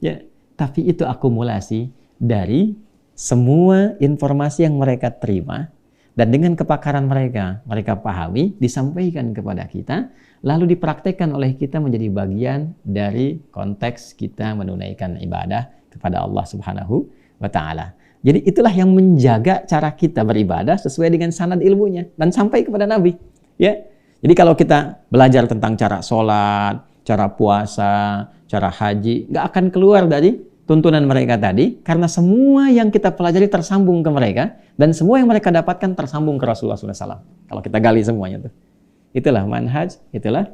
Ya, tapi itu akumulasi dari semua informasi yang mereka terima, dan dengan kepakaran mereka, mereka pahami, disampaikan kepada kita, lalu dipraktekkan oleh kita menjadi bagian dari konteks kita menunaikan ibadah kepada Allah Subhanahu wa Ta'ala. Jadi itulah yang menjaga cara kita beribadah sesuai dengan sanad ilmunya dan sampai kepada Nabi. Ya, jadi kalau kita belajar tentang cara sholat, cara puasa, cara haji, nggak akan keluar dari tuntunan mereka tadi, karena semua yang kita pelajari tersambung ke mereka, dan semua yang mereka dapatkan tersambung ke Rasulullah SAW. Kalau kita gali semuanya tuh. Itulah manhaj, itulah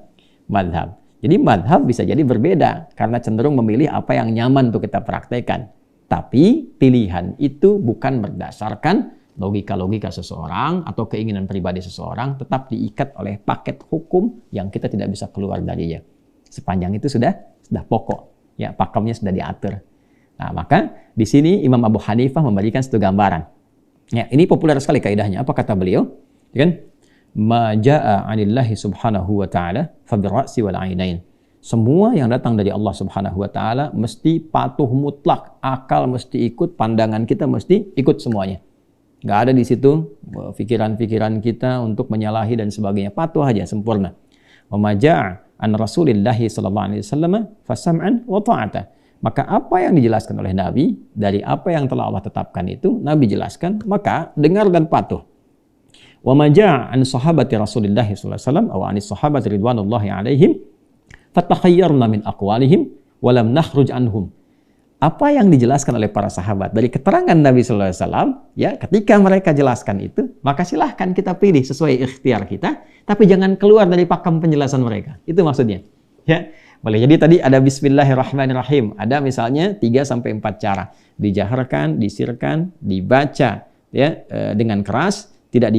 madhab. Jadi madhab bisa jadi berbeda, karena cenderung memilih apa yang nyaman untuk kita praktekkan. Tapi pilihan itu bukan berdasarkan logika-logika seseorang atau keinginan pribadi seseorang, tetap diikat oleh paket hukum yang kita tidak bisa keluar darinya. Sepanjang itu sudah pokok, ya, pakemnya sudah diatur. Nah, maka di sini Imam Abu Hanifah memberikan satu gambaran. Ya, ini populer sekali kaidahnya. Apa kata beliau? Kan? Ma jaa 'anillahi subhanahu wa ta'ala fa birra'si wal 'ainain. Semua yang datang dari Allah Subhanahu wa Ta'ala mesti patuh mutlak, akal mesti ikut, pandangan kita mesti ikut semuanya. Nggak ada di situ pikiran-pikiran kita untuk menyalahi dan sebagainya. Patuh aja, sempurna. Wa ma jaa an Rasulillahi sallallahu alaihi wasallam fa sam'an wa ta'ata. Maka apa yang dijelaskan oleh Nabi dari apa yang telah Allah tetapkan itu Nabi jelaskan, maka dengar dan patuh. Wa ma jaa an sahabati Rasulillahi sallallahu alaihi wasallam aw anis sahabati ridwanullahi alaihim fatakhayyarna min aqwalihim wa lam nakhruj anhum. Apa yang dijelaskan oleh para sahabat dari keterangan Nabi sallallahu alaihi wasallam, ya, ketika mereka jelaskan itu, maka silahkan kita pilih sesuai ikhtiar kita, tapi jangan keluar dari pakem penjelasan mereka. Itu maksudnya. Ya, boleh. Jadi tadi ada bismillahirrahmanirrahim. Ada misalnya 3 sampai 4 cara. Dijaharkan, disirkan, dibaca ya dengan keras, tidak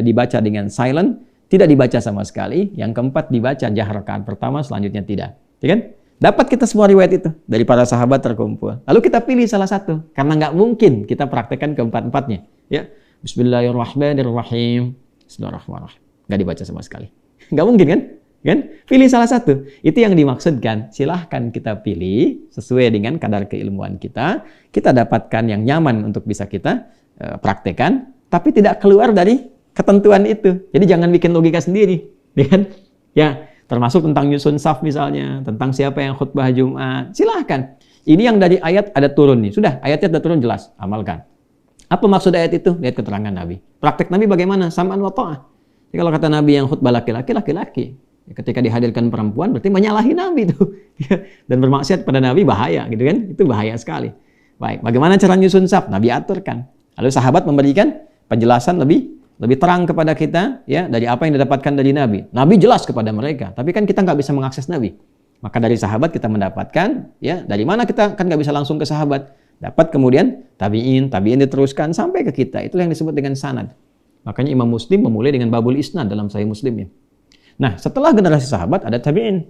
dibaca dengan silent, tidak dibaca sama sekali. Yang keempat dibaca jaharkan pertama, selanjutnya tidak. Ya kan? Dapat kita semua riwayat itu dari para sahabat terkumpul. Lalu kita pilih salah satu, karena nggak mungkin kita praktekkan keempat-empatnya. Ya, Bismillahirrahmanirrahim. Bismillahirrahmanirrahim. Nggak dibaca sama sekali. Nggak mungkin kan? Kan? Pilih salah satu. Itu yang dimaksudkan. Silahkan kita pilih sesuai dengan kadar keilmuan kita. Kita dapatkan yang nyaman untuk bisa kita praktekkan, tapi tidak keluar dari ketentuan itu. Jadi jangan bikin logika sendiri. Ya kan? Ya. Termasuk tentang nyusun saf misalnya, tentang siapa yang khutbah Jumat. Silahkan. Ini yang dari ayat ada turun nih. Sudah, ayatnya ada turun jelas. Amalkan. Apa maksud ayat itu? Lihat keterangan Nabi. Praktek Nabi bagaimana? Sam'an wa ta'ah. Jadi kalau kata Nabi yang khutbah laki-laki, laki-laki. Ketika dihadirkan perempuan, berarti menyalahi Nabi itu. Dan bermaksiat pada Nabi bahaya, gitu kan? Itu bahaya sekali. Baik, bagaimana cara nyusun saf? Nabi aturkan. Lalu sahabat memberikan penjelasan lebih lebih terang kepada kita ya dari apa yang didapatkan dari Nabi. Nabi jelas kepada mereka, tapi kan kita nggak bisa mengakses Nabi. Maka dari sahabat kita mendapatkan, ya dari mana kita kan nggak bisa langsung ke sahabat. Dapat kemudian tabi'in diteruskan sampai ke kita. Itulah yang disebut dengan sanad. Makanya Imam Muslim memulai dengan babul isnad dalam Sahih Muslimnya. Nah, setelah generasi sahabat ada tabi'in.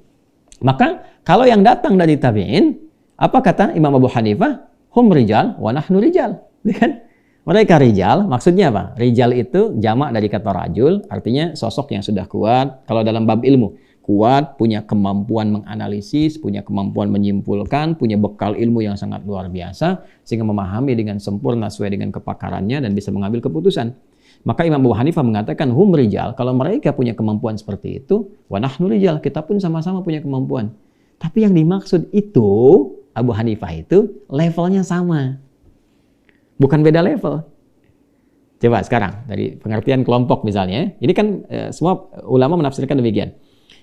Maka kalau yang datang dari tabi'in, apa kata Imam Abu Hanifah? Hum rijal wa nahnu rijal. Kan? Mereka rijal, maksudnya apa? Rijal itu jamak dari kata rajul, artinya sosok yang sudah kuat. Kalau dalam bab ilmu, kuat, punya kemampuan menganalisis, punya kemampuan menyimpulkan, punya bekal ilmu yang sangat luar biasa, sehingga memahami dengan sempurna sesuai dengan kepakarannya dan bisa mengambil keputusan. Maka Imam Abu Hanifah mengatakan, hum rijal, kalau mereka punya kemampuan seperti itu, wa nahnu rijal, kita pun sama-sama punya kemampuan. Tapi yang dimaksud itu, Abu Hanifah itu levelnya sama. Bukan beda level. Coba sekarang, dari pengertian kelompok misalnya, ini kan semua ulama menafsirkan demikian.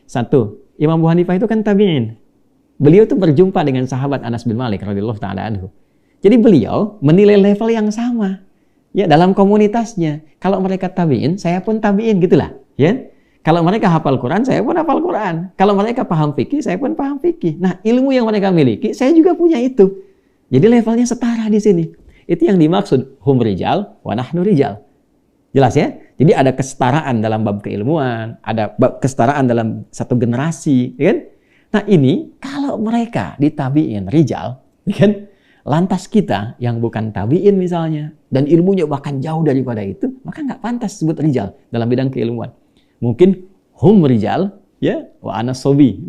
Satu, Imam Abu Hanifah itu kan tabi'in. Beliau itu berjumpa dengan sahabat Anas bin Malik radhiyallahu ta'ala anhu. Jadi beliau menilai level yang sama. Ya, dalam komunitasnya. Kalau mereka tabi'in, saya pun tabi'in, gitulah. Ya. Kalau mereka hafal Quran, saya pun hafal Quran. Kalau mereka paham fikih, saya pun paham fikih. Nah, ilmu yang mereka miliki, saya juga punya itu. Jadi levelnya setara di sini. Itu yang dimaksud hum rijal wa nahnu rijal. Jelas ya? Jadi ada kesetaraan dalam bab keilmuan, ada bab kesetaraan dalam satu generasi, ya kan? Nah, ini kalau mereka ditabiin rijal, ya kan? Lantas kita yang bukan tabiin misalnya dan ilmunya bahkan jauh daripada itu, maka nggak pantas disebut rijal dalam bidang keilmuan. Mungkin hum rijal ya wa ana sobi.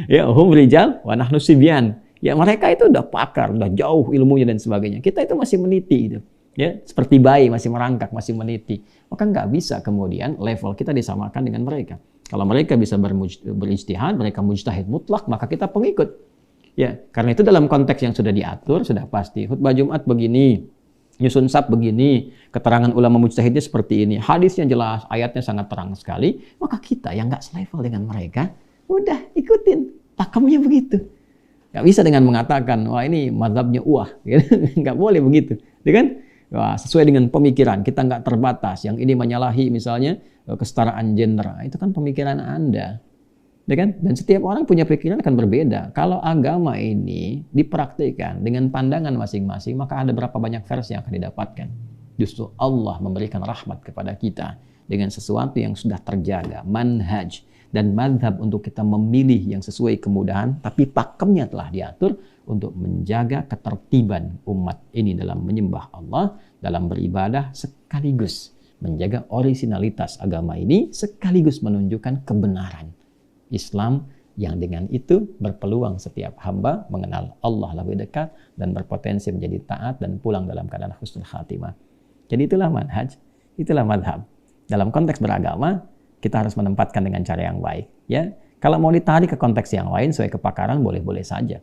Ya, hum rijal wa nahnu sibyan. Ya mereka itu udah pakar, udah jauh ilmunya dan sebagainya. Kita itu masih meniti gitu. Ya, seperti bayi masih merangkak, masih meniti. Maka nggak bisa kemudian level kita disamakan dengan mereka. Kalau mereka bisa berijtihad, mereka mujtahid mutlak, maka kita pengikut. Ya, karena itu dalam konteks yang sudah diatur, sudah pasti. Khutbah Jumat begini, nyusun sab begini, keterangan ulama mujtahidnya seperti ini, hadisnya jelas, ayatnya sangat terang sekali. Maka kita yang nggak selevel dengan mereka, udah ikutin, pakemnya begitu. Nggak bisa dengan mengatakan, wah ini mazhabnya nggak boleh begitu, ya kan? Wah, sesuai dengan pemikiran, kita nggak terbatas. Yang ini menyalahi misalnya kesetaraan gender, itu kan pemikiran Anda, ya kan? Dan setiap orang punya pikiran akan berbeda. Kalau agama ini dipraktikkan dengan pandangan masing-masing, maka ada berapa banyak versi yang akan didapatkan. Justru Allah memberikan rahmat kepada kita dengan sesuatu yang sudah terjaga, manhaj dan madhab untuk kita memilih yang sesuai kemudahan, tapi pakemnya telah diatur untuk menjaga ketertiban umat ini dalam menyembah Allah, dalam beribadah, sekaligus menjaga orisinalitas agama ini, sekaligus menunjukkan kebenaran Islam yang dengan itu berpeluang setiap hamba mengenal Allah lebih dekat dan berpotensi menjadi taat dan pulang dalam keadaan husnul khatimah. Jadi itulah manhaj, itulah madhab. Dalam konteks beragama, kita harus menempatkan dengan cara yang baik. Ya, kalau mau ditarik ke konteks yang lain sesuai kepakaran boleh-boleh saja.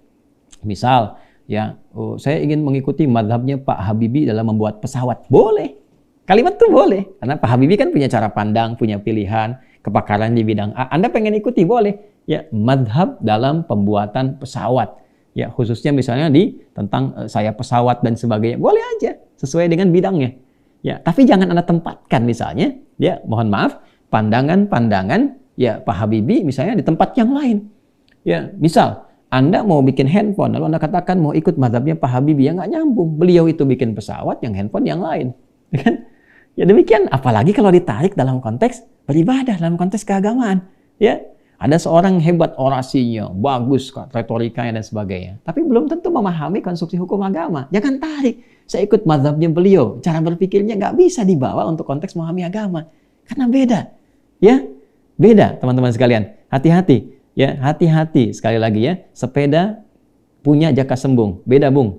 Misal, ya, saya ingin mengikuti madhabnya Pak Habibie dalam membuat pesawat, boleh. Kalimat itu boleh, karena Pak Habibie kan punya cara pandang, punya pilihan, kepakaran di bidang A. Anda pengen ikuti, boleh. Ya, madhab dalam pembuatan pesawat. Ya, khususnya misalnya tentang sayap pesawat dan sebagainya, boleh aja sesuai dengan bidangnya. Ya, tapi jangan Anda tempatkan misalnya, ya, mohon maaf, pandangan-pandangan ya Pak Habibie misalnya di tempat yang lain. Ya, misal Anda mau bikin handphone, lalu Anda katakan mau ikut mazhabnya Pak Habibie, ya nggak nyambung. Beliau itu bikin pesawat, yang handphone yang lain. Kan? Ya demikian, apalagi kalau ditarik dalam konteks beribadah, dalam konteks keagamaan. Ya, ada seorang hebat orasinya, bagus retorikanya dan sebagainya, tapi belum tentu memahami konstruksi hukum agama. Jangan tarik, saya ikut mazhabnya beliau, cara berpikirnya nggak bisa dibawa untuk konteks memahami agama. Karena beda. Ya, beda teman-teman sekalian. Hati-hati, ya, hati-hati sekali lagi ya. Sepeda punya jaka sembung, beda bung.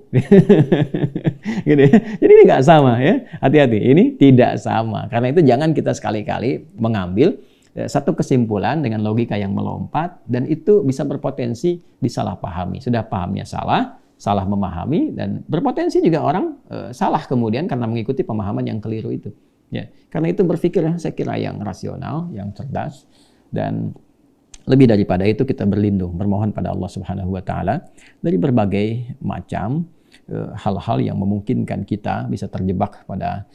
Gitu ya. Jadi ini nggak sama ya. Hati-hati, ini tidak sama. Karena itu jangan kita sekali-kali mengambil satu kesimpulan dengan logika yang melompat dan itu bisa berpotensi disalahpahami. Sudah pahamnya salah, salah memahami dan berpotensi juga orang salah kemudian karena mengikuti pemahaman yang keliru itu. Ya, karena itu berpikir saya kira yang rasional, yang cerdas, dan lebih daripada itu kita berlindung, bermohon pada Allah Subhanahu wa Ta'ala dari berbagai macam hal-hal yang memungkinkan kita bisa terjebak pada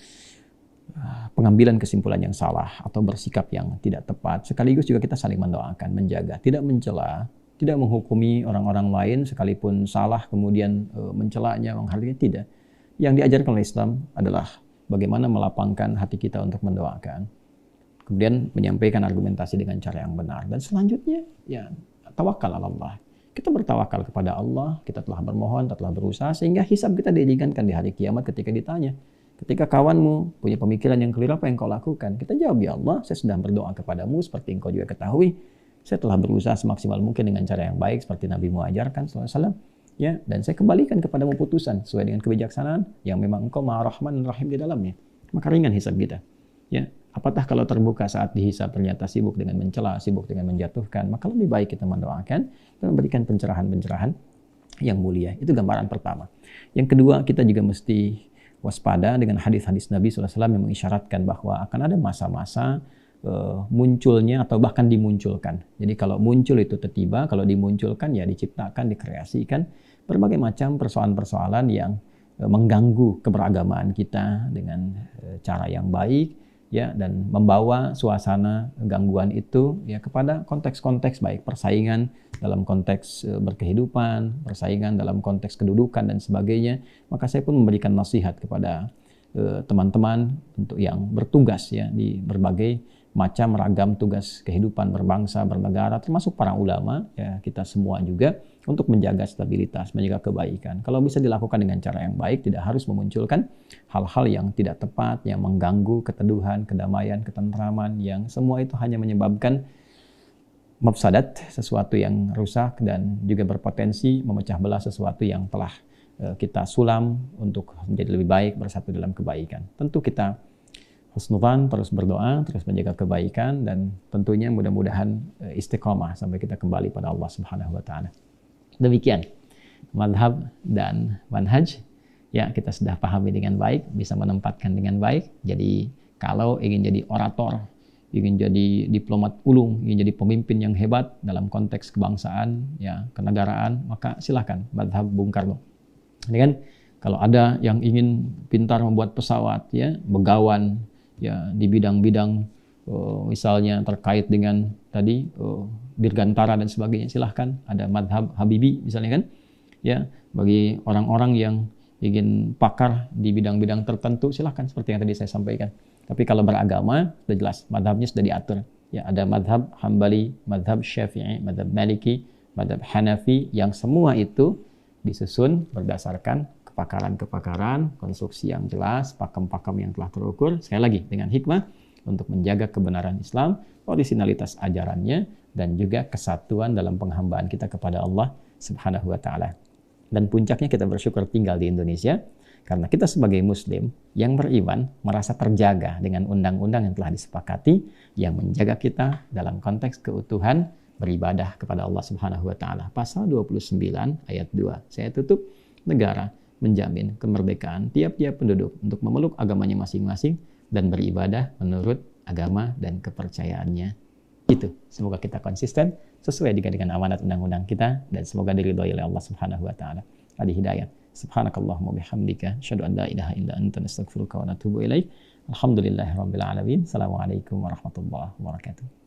pengambilan kesimpulan yang salah atau bersikap yang tidak tepat. Sekaligus juga kita saling mendoakan, menjaga, tidak mencela, tidak menghukumi orang-orang lain sekalipun salah kemudian mencelanya, menghargai, tidak. Yang diajarkan oleh Islam adalah bagaimana melapangkan hati kita untuk mendoakan, kemudian menyampaikan argumentasi dengan cara yang benar, dan selanjutnya ya tawakal ala Allah. Kita bertawakal kepada Allah, kita telah bermohon, kita telah berusaha, sehingga hisab kita diringankan di hari kiamat ketika ditanya. Ketika kawanmu punya pemikiran yang keliru, apa yang kau lakukan? Kita jawab, ya Allah, saya sedang berdoa kepadamu, seperti engkau juga ketahui. Saya telah berusaha semaksimal mungkin dengan cara yang baik, seperti Nabi mu ajarkan, SAW. Ya, dan saya kembalikan kepadamu putusan, sesuai dengan kebijaksanaan, yang memang engkau maha rahman dan rahim di dalamnya. Maka ringan hisab kita. Ya, apatah kalau terbuka saat dihisab ternyata sibuk dengan mencela, sibuk dengan menjatuhkan, maka lebih baik kita mendoakan dan memberikan pencerahan-pencerahan yang mulia. Itu gambaran pertama. Yang kedua, kita juga mesti waspada dengan hadis-hadis Nabi SAW yang mengisyaratkan bahwa akan ada masa-masa munculnya atau bahkan dimunculkan. Jadi kalau muncul itu tiba, kalau dimunculkan ya diciptakan, dikreasikan berbagai macam persoalan-persoalan yang mengganggu keberagamaan kita dengan cara yang baik, ya, dan membawa suasana gangguan itu ya kepada konteks-konteks baik persaingan dalam konteks berkehidupan, persaingan dalam konteks kedudukan dan sebagainya. Maka saya pun memberikan nasihat kepada teman-teman untuk yang bertugas ya di berbagai macam ragam tugas kehidupan berbangsa, bernegara, termasuk para ulama ya, kita semua juga, untuk menjaga stabilitas, menjaga kebaikan. Kalau bisa dilakukan dengan cara yang baik, tidak harus memunculkan hal-hal yang tidak tepat, yang mengganggu keteduhan, kedamaian, ketentraman, yang semua itu hanya menyebabkan mafsadat, sesuatu yang rusak, dan juga berpotensi memecah belah sesuatu yang telah kita sulam untuk menjadi lebih baik, bersatu dalam kebaikan. Tentu kita husnudzan, terus berdoa, terus menjaga kebaikan, dan tentunya mudah-mudahan istiqomah sampai kita kembali pada Allah Subhanahu wa taala. Demikian madhab dan manhaj ya, kita sudah pahami dengan baik, bisa menempatkan dengan baik. Jadi kalau ingin jadi orator, ingin jadi diplomat ulung, ingin jadi pemimpin yang hebat dalam konteks kebangsaan ya, kenegaraan, maka silakan madhab Bung Karno. Ini kan kalau ada yang ingin pintar membuat pesawat ya, begawan ya di bidang-bidang misalnya terkait dengan tadi dirgantara dan sebagainya, silahkan. Ada madhab Habibi misalnya kan ya, bagi orang-orang yang ingin pakar di bidang-bidang tertentu, silahkan, seperti yang tadi saya sampaikan. Tapi kalau beragama sudah jelas madhabnya sudah diatur ya, ada madhab Hambali, madhab Syafi'i, madhab Maliki, madhab Hanafi, yang semua itu disusun berdasarkan kepakaran-kepakaran, konstruksi yang jelas, pakem-pakem yang telah terukur, sekali lagi dengan hikmah untuk menjaga kebenaran Islam, orisinalitas ajarannya, dan juga kesatuan dalam penghambaan kita kepada Allah Subhanahu wa taala. Dan puncaknya kita bersyukur tinggal di Indonesia, karena kita sebagai muslim yang beriman merasa terjaga dengan undang-undang yang telah disepakati, yang menjaga kita dalam konteks keutuhan beribadah kepada Allah Subhanahu wa taala. Pasal 29 ayat 2. Saya tutup, negara menjamin kemerdekaan tiap-tiap penduduk untuk memeluk agamanya masing-masing dan beribadah menurut agama dan kepercayaannya. Itu, semoga kita konsisten sesuai dengan amanat undang-undang kita, dan semoga diridhoi oleh Allah Subhanahu wa taala. Adi hidayah. Subhanakallahumma bihamdika, asyhadu an la ilaha illa anta, nastaghfiruka wa natubu ilaik. Alhamdulillahirabbil alamin. Assalamualaikum warahmatullahi wabarakatuh.